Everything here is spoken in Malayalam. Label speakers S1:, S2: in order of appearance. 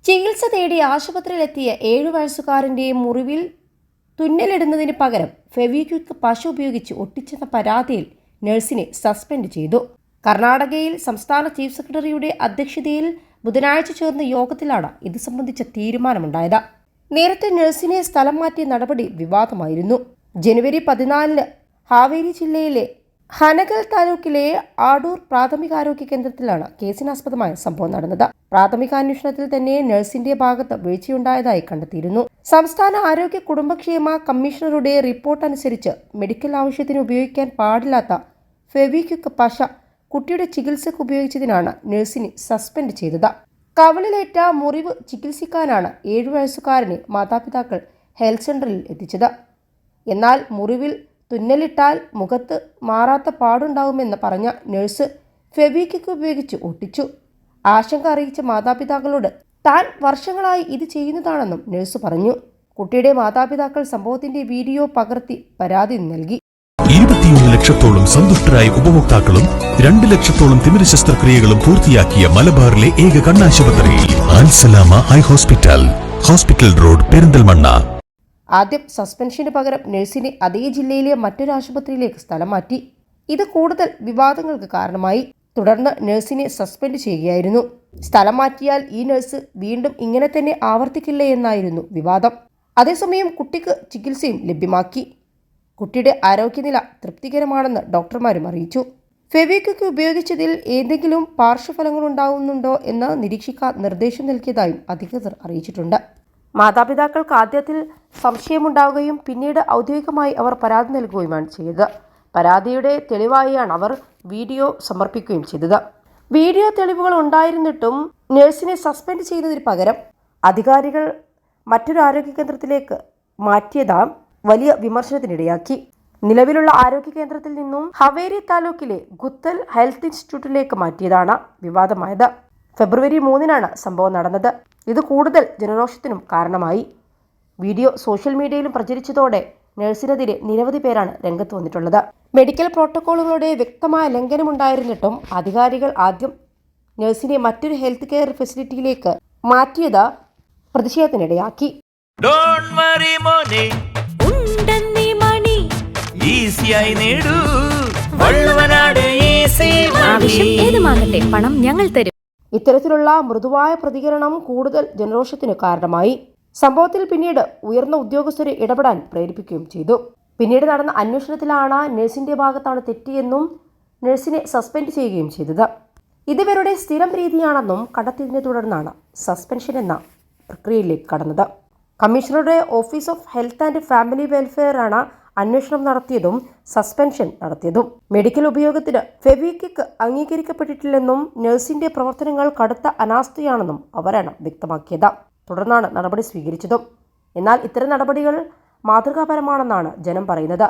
S1: ചികിത്സ തേടി ആശുപത്രിയിലെത്തിയ 7 വയസ്സുകാരന്റെ മുറിവിൽ തുന്നലിടുന്നതിന് പകരം ഫെവിക്വിക്ക് പശ ഉപയോഗിച്ച് ഒട്ടിച്ചെന്ന പരാതിയിൽ നഴ്സിനെ സസ്പെൻഡ് ചെയ്തു. കർണാടകയിൽ സംസ്ഥാന ചീഫ് സെക്രട്ടറിയുടെ അധ്യക്ഷതയിൽ ബുധനാഴ്ച ചേർന്ന യോഗത്തിലാണ് ഇത് സംബന്ധിച്ച തീരുമാനമുണ്ടായത്. നേരത്തെ നഴ്സിനെ സ്ഥലം മാറ്റിയ നടപടി വിവാദമായിരുന്നു. ജനുവരി 14 ഹാവേരി ജില്ലയിലെ ഹനഗൽ താലൂക്കിലെ ആഡൂർ പ്രാഥമികാരോഗ്യ കേന്ദ്രത്തിലാണ് കേസിനാസ്പദമായ സംഭവം നടന്നത്. പ്രാഥമികാന്വേഷണത്തിൽ തന്നെ നഴ്സിന്റെ ഭാഗത്ത് വീഴ്ചയുണ്ടായതായി കണ്ടെത്തിയിരുന്നു. സംസ്ഥാന ആരോഗ്യ കുടുംബക്ഷേമ കമ്മീഷണറുടെ റിപ്പോർട്ട് അനുസരിച്ച് മെഡിക്കൽ ആവശ്യത്തിന് ഉപയോഗിക്കാൻ പാടില്ലാത്ത ഫെവിക്വിക്ക് പശ കുട്ടിയുടെ ചികിത്സയ്ക്ക് ഉപയോഗിച്ചതിനാണ് നഴ്സിനെ സസ്പെൻഡ് ചെയ്തത്. കവിളിലേറ്റ മുറിവ് ചികിത്സിക്കാനാണ് 7 വയസ്സുകാരനെ മാതാപിതാക്കൾ ഹെൽത്ത് സെന്ററിൽ എത്തിച്ചത്. എന്നാൽ മുറിവിൽ തുന്നലിട്ടാൽ മുഖത്ത് മാറാത്ത പാടുണ്ടാവുമെന്ന് പറഞ്ഞ നഴ്സ് ഫെവിക്വിക്ക് ഉപയോഗിച്ച് ഒട്ടിച്ചു. ആശങ്ക അറിയിച്ച മാതാപിതാക്കളോട് താൻ വർഷങ്ങളായി ഇത് ചെയ്യുന്നതാണെന്നും നഴ്സ് പറഞ്ഞു. കുട്ടിയുടെ മാതാപിതാക്കൾ സംഭവത്തിന്റെ വീഡിയോ പകർത്തി പരാതി നൽകി.
S2: 21 ലക്ഷത്തോളം സന്തുഷ്ടരായ ഉപഭോക്താക്കളും 2 ലക്ഷത്തോളം തിമിര ശസ്ത്രക്രിയകളും പൂർത്തിയാക്കിയ മലബാറിലെ ഏക കണ്ണാശുപത്രി Alsalama eye hospital, hospital road, Perinthalmanna.
S1: ആദ്യം സസ്പെൻഷന് പകരം നഴ്സിനെ അതേ ജില്ലയിലെ മറ്റൊരു ആശുപത്രിയിലേക്ക് സ്ഥലം മാറ്റി. ഇത് കൂടുതൽ വിവാദങ്ങൾക്ക് കാരണമായി. തുടർന്ന് നഴ്സിനെ സസ്പെൻഡ് ചെയ്യുകയായിരുന്നു. സ്ഥലം മാറ്റിയാൽ ഈ നഴ്സ് വീണ്ടും ഇങ്ങനെ തന്നെ ആവർത്തിക്കില്ലേ എന്നായിരുന്നു വിവാദം. അതേസമയം കുട്ടിക്ക് ചികിത്സയും ലഭ്യമാക്കി. കുട്ടിയുടെ ആരോഗ്യനില തൃപ്തികരമാണെന്ന് ഡോക്ടർമാരും അറിയിച്ചു. ഫെവിക്വിക്ക് ഉപയോഗിച്ചതിൽ ഏതെങ്കിലും പാർശ്വഫലങ്ങളുണ്ടാവുന്നുണ്ടോ എന്ന് നിരീക്ഷിക്കാൻ നിർദ്ദേശം നൽകിയതായും അധികൃതർ അറിയിച്ചിട്ടുണ്ട്. മാതാപിതാക്കൾക്ക് ആദ്യത്തിൽ സംശയമുണ്ടാവുകയും പിന്നീട് ഔദ്യോഗികമായി അവർ പരാതി നൽകുകയുമാണ് ചെയ്തത്. പരാതിയുടെ തെളിവായാണ് അവർ വീഡിയോ സമർപ്പിക്കുകയും ചെയ്തത്. വീഡിയോ തെളിവുകൾ ഉണ്ടായിരുന്നിട്ടും നഴ്സിനെ സസ്പെൻഡ് ചെയ്തതിന് പകരം അധികാരികൾ മറ്റൊരു ആരോഗ്യ കേന്ദ്രത്തിലേക്ക് മാറ്റിയത് വലിയ വിമർശനത്തിനിടയാക്കി. നിലവിലുള്ള ആരോഗ്യ കേന്ദ്രത്തിൽ നിന്നും ഹവേരി താലൂക്കിലെ ഗുത്തൽ ഹെൽത്ത് ഇൻസ്റ്റിറ്റ്യൂട്ടിലേക്ക് മാറ്റിയതാണ് വിവാദമായത്. ഫെബ്രുവരി 3 സംഭവം നടന്നത്. ഇത് കൂടുതൽ ജനരോഷത്തിനും കാരണമായി. വീഡിയോ സോഷ്യൽ മീഡിയയിലും പ്രചരിച്ചതോടെ നഴ്സിനെതിരെ നിരവധി പേരാണ് രംഗത്ത് വന്നിട്ടുള്ളത്. മെഡിക്കൽ പ്രോട്ടോക്കോളുകളുടെ വ്യക്തമായ ലംഘനമുണ്ടായിരുന്നിട്ടും അധികാരികൾ ആദ്യം നഴ്സിനെ മറ്റൊരു ഹെൽത്ത് കെയർ ഫെസിലിറ്റിയിലേക്ക് മാറ്റിയത് പ്രതിഷേധത്തിനിടയാക്കി.
S3: പണം ഞങ്ങൾ തരും.
S1: ഇത്തരത്തിലുള്ള മൃദുവായ പ്രതികരണം കൂടുതൽ ജനരോഷത്തിന് കാരണമായി. സംഭവത്തിൽ പിന്നീട് ഉയർന്ന ഉദ്യോഗസ്ഥരെ ഇടപെടാൻ പ്രേരിപ്പിക്കുകയും ചെയ്തു. പിന്നീട് നടന്ന അന്വേഷണത്തിലാണ് നഴ്സിന്റെ ഭാഗത്താണ് തെറ്റിയെന്നും നഴ്സിനെ സസ്പെൻഡ് ചെയ്യുകയും ചെയ്തത്. ഇതിവരുടെ സ്ഥിരം രീതിയാണെന്നും കണ്ടെത്തിയതിനെ തുടർന്നാണ് സസ്പെൻഷൻ എന്ന പ്രക്രിയയിലേക്ക് കടന്നത്. കമ്മീഷണറുടെ office of health and family welfare ആണ് അന്വേഷണം നടത്തിയതും സസ്പെൻഷൻ നടത്തിയതും. മെഡിക്കൽ ഉപയോഗത്തിന് ഫെവിക്വിക്ക് അംഗീകരിക്കപ്പെട്ടിട്ടില്ലെന്നും നഴ്സിന്റെ പ്രവർത്തനങ്ങൾ കടുത്ത അനാസ്ഥയാണെന്നും അവരാണ് വ്യക്തമാക്കിയത്. തുടർന്നാണ് നടപടി സ്വീകരിച്ചതും. എന്നാൽ ഇത്തരം നടപടികൾ മാതൃകാപരമാണെന്നാണ് ജനം പറയുന്നത്.